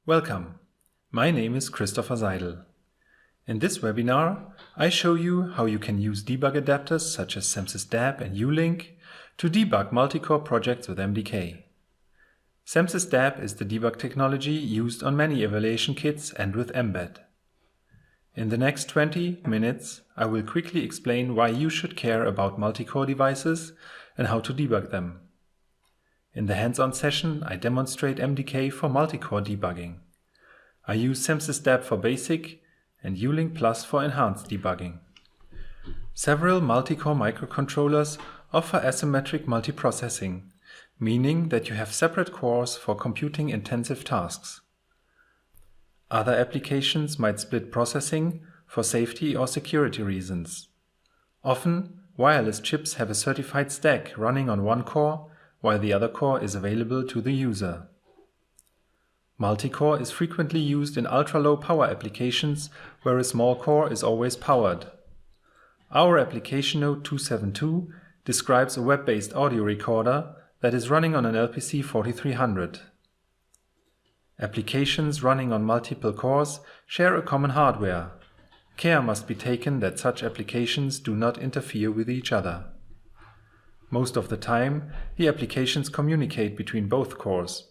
Welcome. My name is Christopher Seidel. In this webinar, I show you how you can use debug adapters such as CMSIS-DAP and ULINK to debug multi-core projects with MDK. CMSIS-DAP is the debug technology used on many evaluation kits and with Mbed. In the next 20 minutes, I will quickly explain why you should care about multi-core devices and how to debug them. In the hands-on session, I demonstrate MDK for multi-core debugging. I use CMSIS-DAP for basic and ULINKplus for enhanced debugging. Several multi-core microcontrollers offer asymmetric multiprocessing, meaning that you have separate cores for computing intensive tasks. Other applications might split processing for safety or security reasons. Often, wireless chips have a certified stack running on one core, while the other core is available to the user. Multi-core is frequently used in ultra-low power applications where a small core is always powered. Our application note 272 describes a web-based audio recorder that is running on an LPC 4300. Applications running on multiple cores share a common hardware. Care must be taken that such applications do not interfere with each other. Most of the time, the applications communicate between both cores.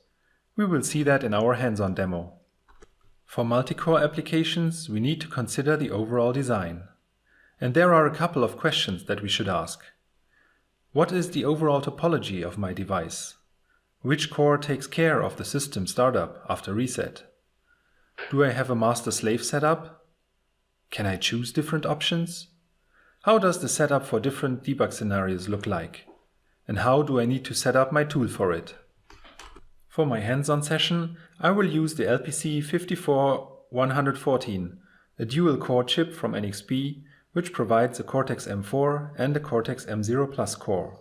We will see that in our hands-on demo. For multi-core applications, we need to consider the overall design. And there are a couple of questions that we should ask. What is the overall topology of my device? Which core takes care of the system startup after reset? Do I have a master-slave setup? Can I choose different options? How does the setup for different debug scenarios look like? And how do I need to set up my tool for it? For my hands-on session, I will use the LPC 54114, a dual-core chip from NXP, which provides a Cortex-M4 and a Cortex-M0+ core.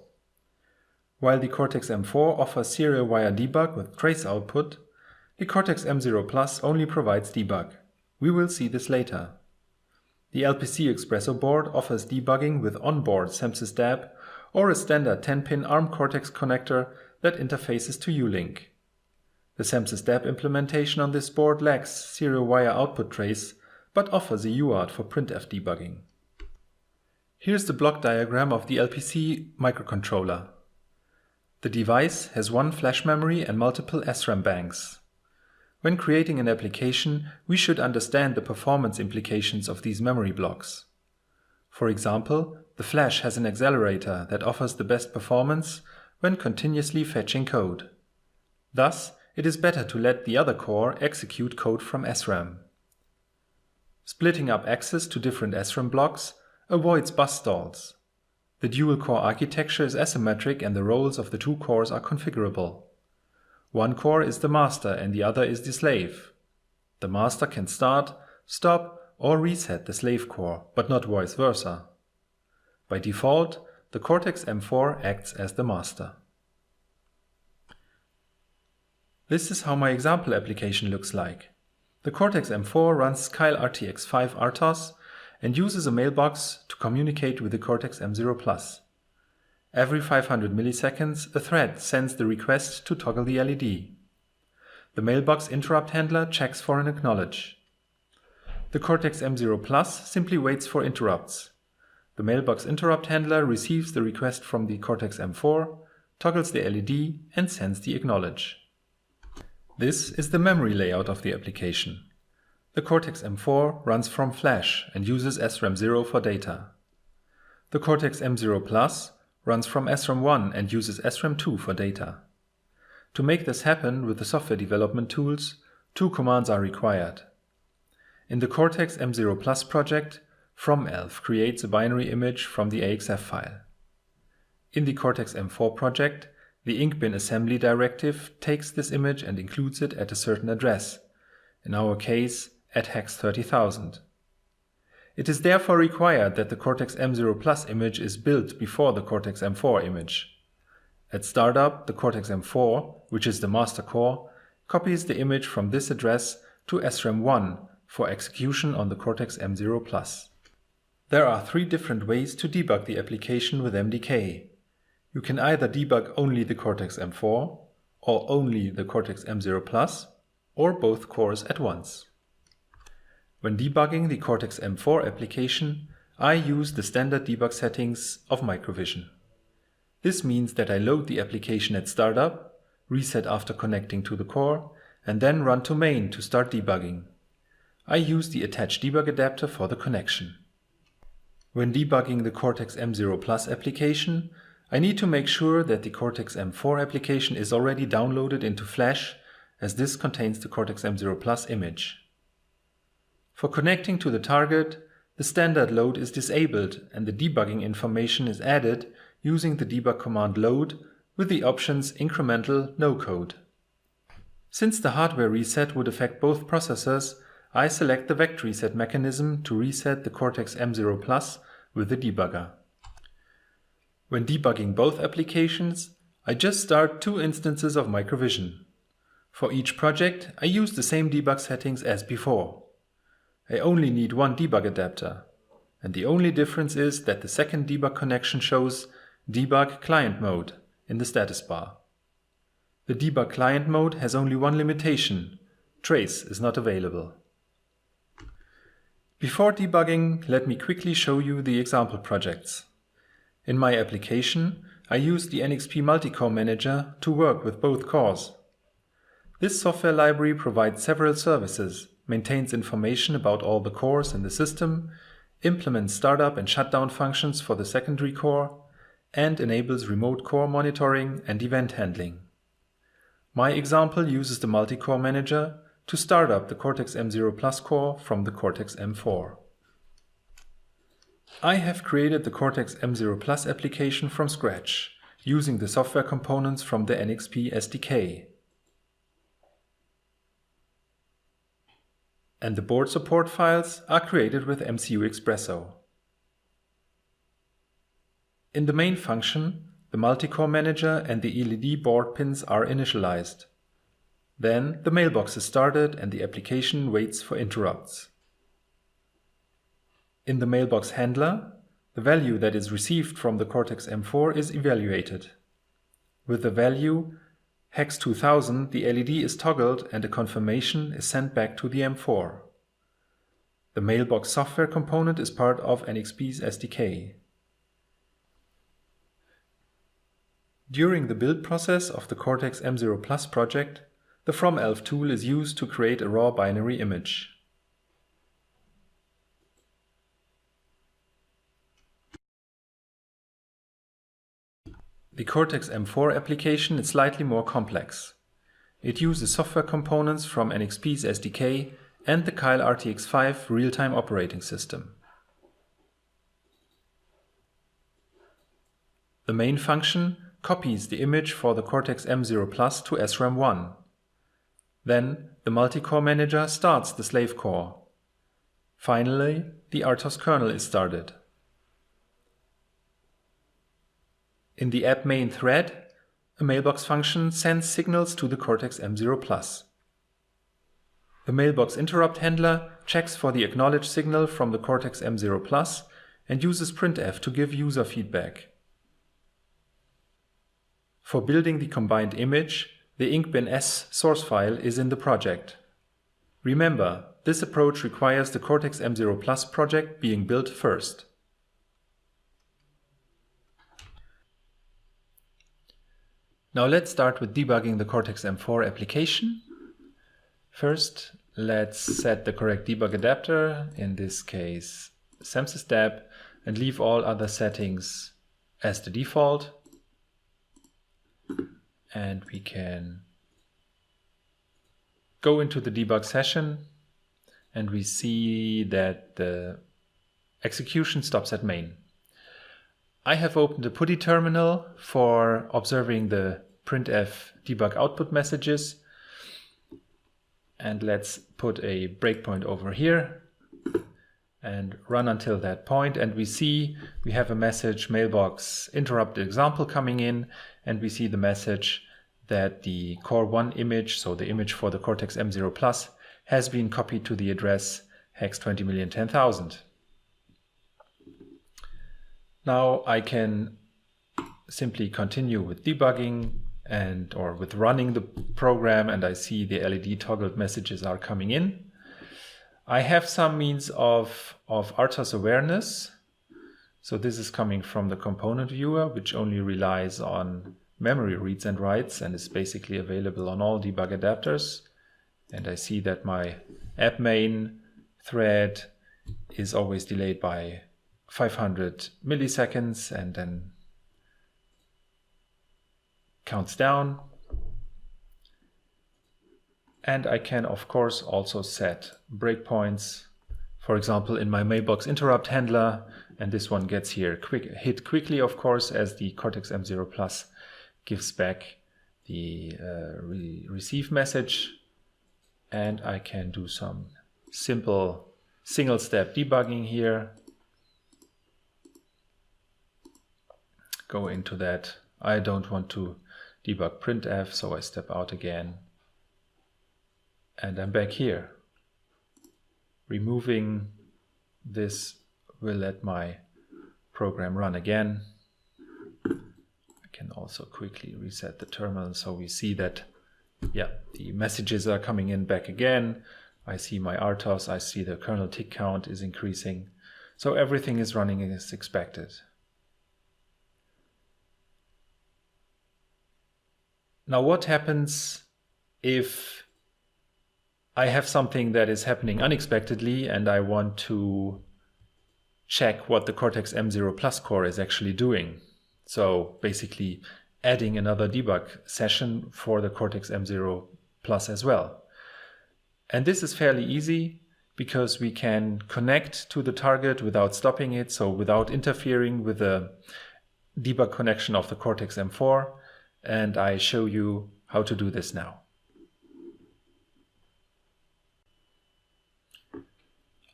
While the Cortex-M4 offers serial wire debug with trace output, the Cortex-M0+ only provides debug. We will see this later. The LPC Expresso board offers debugging with onboard CMSIS-DAP or a standard 10-pin ARM Cortex connector that interfaces to ULINK. The CMSIS-DAP implementation on this board lacks serial wire output trace, but offers a UART for printf debugging. Here's the block diagram of the LPC microcontroller. The device has one flash memory and multiple SRAM banks. When creating an application, we should understand the performance implications of these memory blocks. For example, the flash has an accelerator that offers the best performance when continuously fetching code. Thus, it is better to let the other core execute code from SRAM. Splitting up access to different SRAM blocks avoids bus stalls. The dual-core architecture is asymmetric and the roles of the two cores are configurable. One core is the master and the other is the slave. The master can start, stop, or reset the slave core, but not vice versa. By default, the Cortex-M4 acts as the master. This is how my example application looks like. The Cortex-M4 runs Keil RTX5 RTOS and uses a mailbox to communicate with the Cortex-M0+. Every 500 milliseconds, a thread sends the request to toggle the LED. The mailbox interrupt handler checks for an acknowledge. The Cortex-M0+ simply waits for interrupts. The mailbox interrupt handler receives the request from the Cortex-M4, toggles the LED and sends the acknowledge. This is the memory layout of the application. The Cortex-M4 runs from flash and uses SRAM 0 for data. The Cortex-M0+ runs from SRAM 1 and uses SRAM 2 for data. To make this happen with the software development tools, two commands are required. In the Cortex-M0+ project, FromElf creates a binary image from the AXF file. In the Cortex-M4 project, the INKbin assembly directive takes this image and includes it at a certain address, in our case at hex 30,000. It is therefore required that the Cortex-M0+ image is built before the Cortex-M4 image. At startup, the Cortex-M4, which is the master core, copies the image from this address to SRAM 1 for execution on the Cortex-M0+. There are three different ways to debug the application with MDK. You can either debug only the Cortex-M4 or only the Cortex-M0+, or both cores at once. When debugging the Cortex-M4 application, I use the standard debug settings of Microvision. This means that I load the application at startup, reset after connecting to the core, and then run to main to start debugging. I use the attached debug adapter for the connection. When debugging the Cortex-M0+ application, I need to make sure that the Cortex-M4 application is already downloaded into Flash, as this contains the Cortex-M0+ image. For connecting to the target, the standard load is disabled and the debugging information is added using the debug command load with the options incremental no code. Since the hardware reset would affect both processors, I select the vector reset mechanism to reset the Cortex-M0+ with the debugger. When debugging both applications, I just start 2 instances of Microvision. For each project, I use the same debug settings as before. I only need one debug adapter, and the only difference is that the second debug connection shows Debug Client Mode in the status bar. The Debug Client Mode has only one limitation: trace is not available. Before debugging, let me quickly show you the example projects. In my application, I use the NXP Multicore Manager to work with both cores. This software library provides several services, maintains information about all the cores in the system, implements startup and shutdown functions for the secondary core, and enables remote core monitoring and event handling. My example uses the Multicore Manager to start up the Cortex-M0+ core from the Cortex-M4. I have created the Cortex-M0+ application from scratch, using the software components from the NXP SDK. And the board support files are created with MCU Expresso. In the main function, the Multicore Manager and the LED board pins are initialized. Then the mailbox is started and the application waits for interrupts. In the mailbox handler, the value that is received from the Cortex-M4 is evaluated. With the value hex 2000, the LED is toggled and a confirmation is sent back to the M4. The mailbox software component is part of NXP's SDK. During the build process of the Cortex-M0+ project, the FromElf tool is used to create a raw binary image. The Cortex-M4 application is slightly more complex. It uses software components from NXP's SDK and the Keil RTX5 real-time operating system. The main function copies the image for the Cortex-M0+ to SRAM1. Then the Multicore Manager starts the slave core. Finally, the RTOS kernel is started. In the app main thread, a mailbox function sends signals to the Cortex-M0+. The mailbox interrupt handler checks for the acknowledged signal from the Cortex-M0+ and uses printf to give user feedback. For building the combined image, the INKbin-S source file is in the project. Remember, this approach requires the Cortex-M0+ project being built first. Now let's start with debugging the Cortex-M4 application. First, let's set the correct debug adapter, in this case CMSIS-DAP, and leave all other settings as the default. And we can go into the debug session and we see that the execution stops at main. I have opened a PuTTY terminal for observing the printf debug output messages. And let's put a breakpoint over here and run until that point. And we see we have a message mailbox interrupt example coming in, and we see the message that the core 1 image, so the image for the Cortex-M0+, has been copied to the address hex 20,010,000. Now I can simply continue with debugging or with running the program, and I see the LED toggled messages are coming in. I have some means of RTOS awareness. So this is coming from the component viewer, which only relies on memory reads and writes and is basically available on all debug adapters. And I see that my app main thread is always delayed by 500 milliseconds and then counts down. And I can, of course, also set breakpoints, for example, in my mailbox interrupt handler. And this one gets here hit quickly, of course, as the Cortex-M0+ gives back the receive message. And I can do some simple single-step debugging here. Go into that. I don't want to debug printf, so I step out again. And I'm back here. Removing this will let my program run again. I can also quickly reset the terminal so we see that, yeah, the messages are coming in back again. I see my RTOS, I see the kernel tick count is increasing. So everything is running as expected. Now what happens if I have something that is happening unexpectedly and I want to check what the Cortex-M0+ core is actually doing? So basically adding another debug session for the Cortex-M0+ as well. And this is fairly easy because we can connect to the target without stopping it, so without interfering with the debug connection of the Cortex-M4. And I show you how to do this now.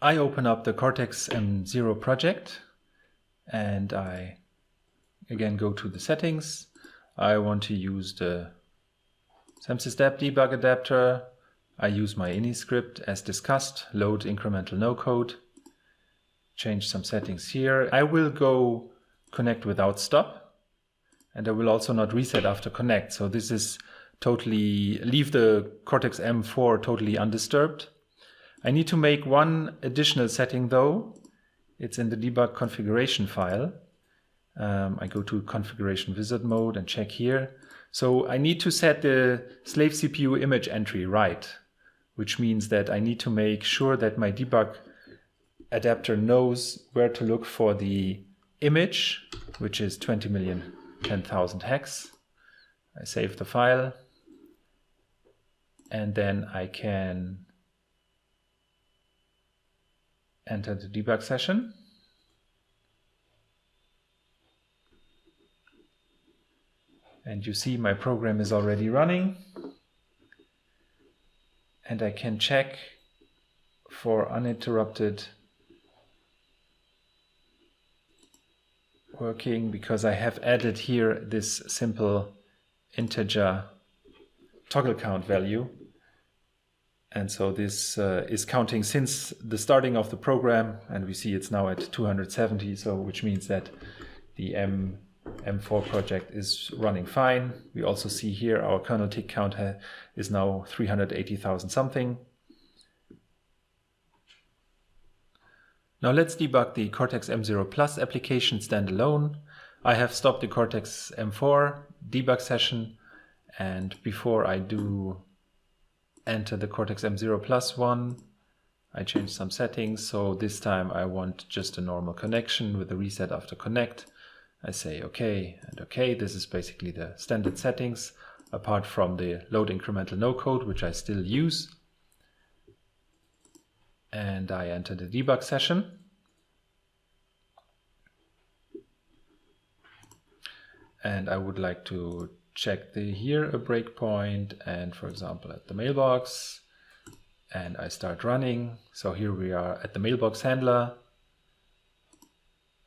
I open up the Cortex-M0 project and I again go to the settings. I want to use the CMSIS-DAP debug adapter. I use my ini script as discussed, load incremental no code, change some settings here. I will go connect without stop. And I will also not reset after connect. So this is totally, leave the Cortex-M4 totally undisturbed. I need to make one additional setting though. It's in the debug configuration file. I go to configuration wizard mode and check here. So I need to set the slave CPU image entry right, which means that I need to make sure that my debug adapter knows where to look for the image, which is 20,010,000 hex. I save the file and then I can enter the debug session. And you see my program is already running. And I can check for uninterrupted working because I have added here this simple integer toggle count value. And so this is counting since the starting of the program, and we see it's now at 270, so which means that the M4 project is running fine. We also see here our kernel tick count is now 380,000 something. Now let's debug the Cortex-M0+ application standalone. I have stopped the Cortex-M4 debug session, and before I do enter the Cortex-M0+ one, I change some settings. So this time I want just a normal connection with a reset after connect. I say OK and OK. This is basically the standard settings, apart from the load incremental no code, which I still use. And I enter the debug session. And I would like to check here a breakpoint and, for example, at the mailbox, and I start running. So here we are at the mailbox handler.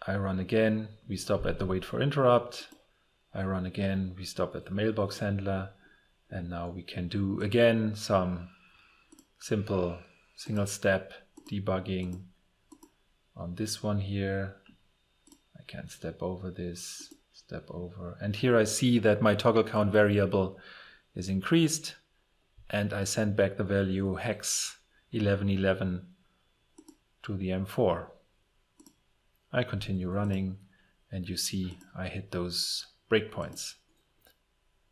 I run again, we stop at the wait for interrupt. I run again, we stop at the mailbox handler. And now we can do again some simple single step debugging on this one here. I can step over this, step over. And here I see that my toggle count variable is increased, and I send back the value hex 1111 to the M4. I continue running, and you see I hit those breakpoints.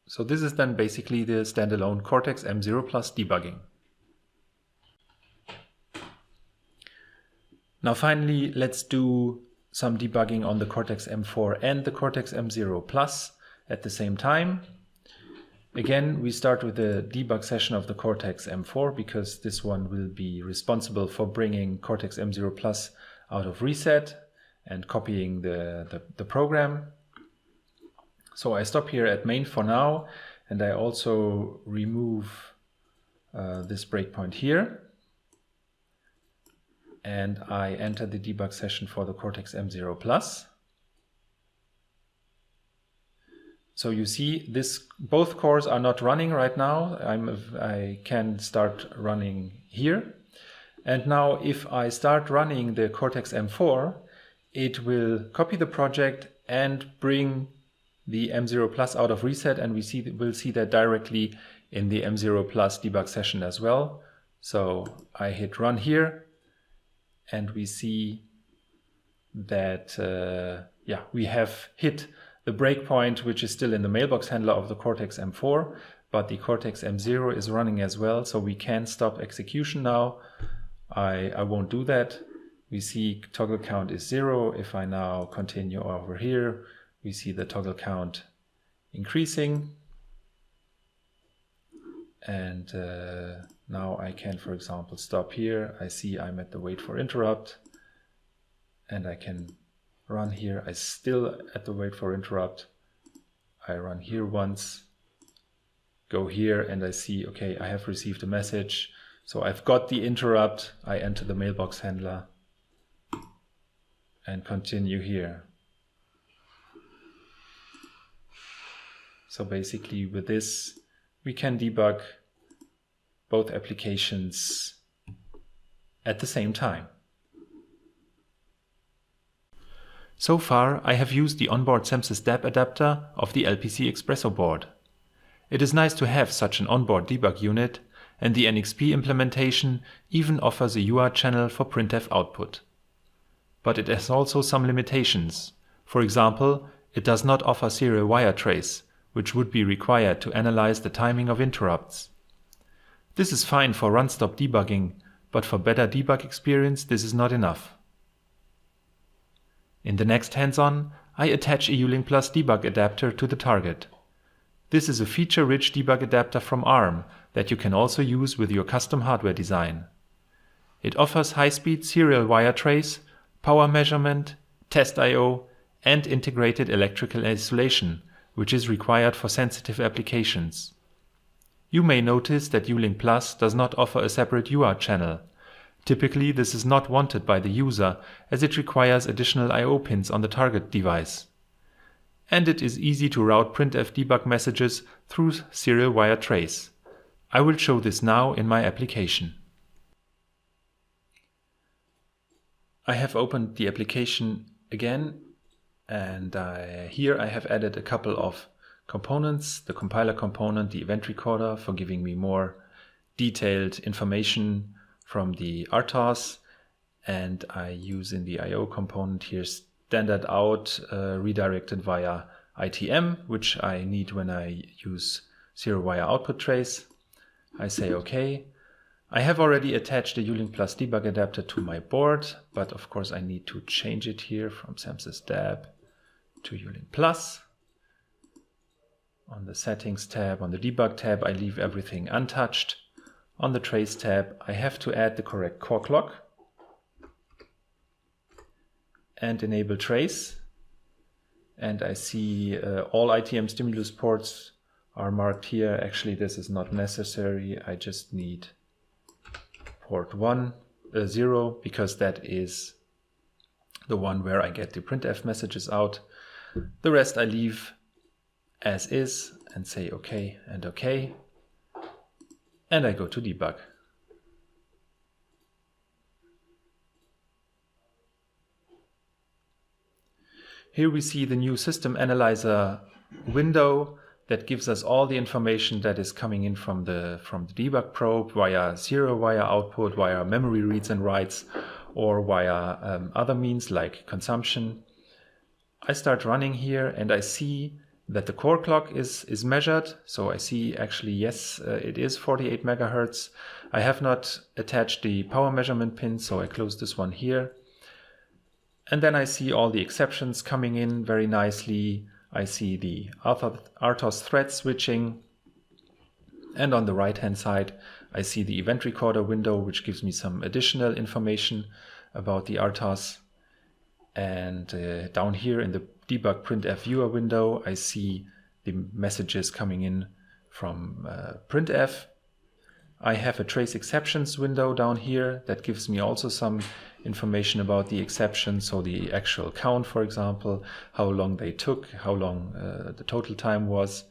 So this is then basically the standalone Cortex M0+ debugging. Now finally, let's do some debugging on the Cortex M4 and the Cortex M0+ at the same time. Again, we start with the debug session of the Cortex M4 because this one will be responsible for bringing Cortex M0+ out of reset and copying the program. So I stop here at main for now, and I also remove this breakpoint here. And I enter the debug session for the Cortex M0+. So you see both cores are not running right now. I can start running here. And now if I start running the Cortex M4, it will copy the project and bring the M0+ out of reset, and we'll see that directly in the M0+ debug session as well. So I hit run here, and we see that we have hit the breakpoint, which is still in the mailbox handler of the Cortex M4, but the Cortex M0 is running as well, so we can stop execution now. I won't do that. We see toggle count is 0. If I now continue over here, we see the toggle count increasing. And now I can, for example, stop here. I see I'm at the wait for interrupt, and I can run here. I still at the wait for interrupt. I run here once, go here, and I see, okay, I have received a message. So I've got the interrupt. I enter the mailbox handler and continue here. So basically with this, we can debug both applications at the same time. So far, I have used the onboard CMSIS-DAP adapter of the LPC Expresso board. It is nice to have such an onboard debug unit, and the NXP implementation even offers a UART channel for printf output. But it has also some limitations. For example, it does not offer serial wire trace, which would be required to analyze the timing of interrupts. This is fine for run-stop debugging, but for better debug experience this is not enough. In the next hands-on, I attach a ULINKplus debug adapter to the target. This is a feature-rich debug adapter from ARM that you can also use with your custom hardware design. It offers high-speed serial wire trace, power measurement, test I/O, and integrated electrical isolation, which is required for sensitive applications. You may notice that ULINKplus does not offer a separate UART channel. Typically, this is not wanted by the user, as it requires additional I/O pins on the target device. And it is easy to route printf debug messages through serial wire trace. I will show this now in my application. I have opened the application again, and here I have added a couple of components, the compiler component, the event recorder for giving me more detailed information from the RTOS, and I use in the I/O component here standard out redirected via ITM, which I need when I use serial wire output trace. I say OK. I have already attached a ULINKplus debug adapter to my board, but of course I need to change it here from CMSIS-DAP to ULINKplus. On the settings tab, on the debug tab, I leave everything untouched. On the trace tab, I have to add the correct core clock and enable trace. And I see all ITM stimulus ports are marked here. Actually, this is not necessary. I just need port 0, because that is the one where I get the printf messages out. The rest I leave as is and say OK and OK. And I go to debug. Here we see the new System Analyzer window that gives us all the information that is coming in from the debug probe via serial wire output, via memory reads and writes, or via other means like consumption. I start running here and I see that the core clock is measured. So I see actually, yes, it is 48 megahertz. I have not attached the power measurement pin, so I close this one here. And then I see all the exceptions coming in very nicely. I see the RTOS thread switching. And on the right-hand side, I see the event recorder window, which gives me some additional information about the RTOS. And down here in the debug printf viewer window, I see the messages coming in from printf. I have a trace exceptions window down here that gives me also some information about the exceptions, so the actual count, for example, how long they took, how long the total time was.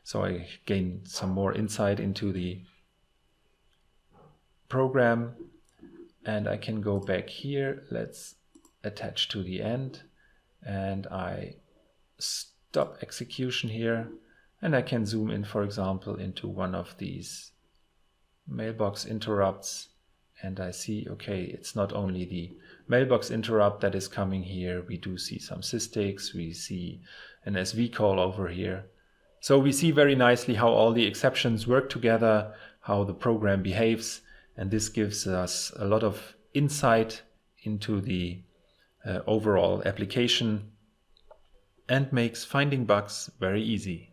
So I gain some more insight into the program, and I can go back here. Let's attach to the end, and I stop execution here, and I can zoom in, for example, into one of these mailbox interrupts, and I see, okay, it's not only the mailbox interrupt that is coming here, we do see some systics, we see an SV call over here. So we see very nicely how all the exceptions work together, how the program behaves, and this gives us a lot of insight into the overall application and makes finding bugs very easy.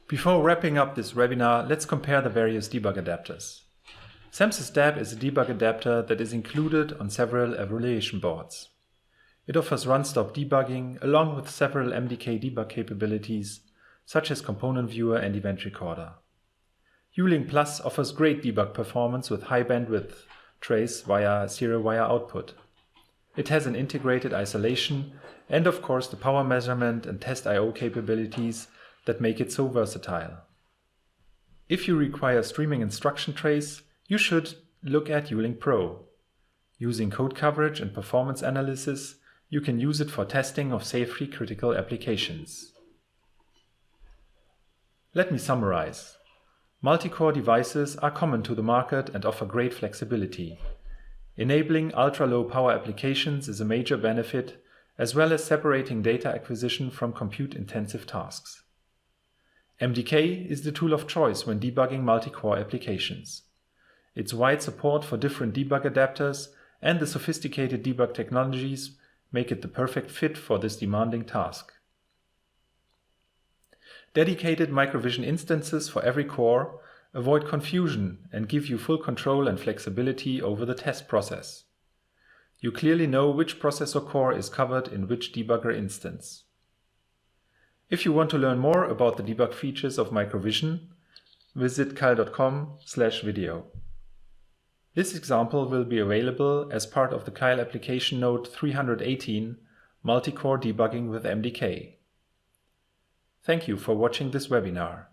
Before wrapping up this webinar, let's compare the various debug adapters. CMSIS-DAP is a debug adapter that is included on several evaluation boards. It offers run-stop debugging along with several MDK debug capabilities such as component viewer and event recorder. ULINKplus offers great debug performance with high bandwidth trace via serial wire output. It has an integrated isolation and of course the power measurement and test I/O capabilities that make it so versatile. If you require streaming instruction trace, you should look at ULINKpro. Using code coverage and performance analysis, you can use it for testing of safety critical applications. Let me summarize. Multi-core devices are common to the market and offer great flexibility. Enabling ultra-low power applications is a major benefit, as well as separating data acquisition from compute-intensive tasks. MDK is the tool of choice when debugging multi-core applications. Its wide support for different debug adapters and the sophisticated debug technologies make it the perfect fit for this demanding task. Dedicated microvision instances for every core avoid confusion and give you full control and flexibility over the test process. You clearly know which processor core is covered in which debugger instance. If you want to learn more about the debug features of microvision, visit keil.com/video. This example will be available as part of the Keil application note 318, Multi-Core Debugging with MDK. Thank you for watching this webinar.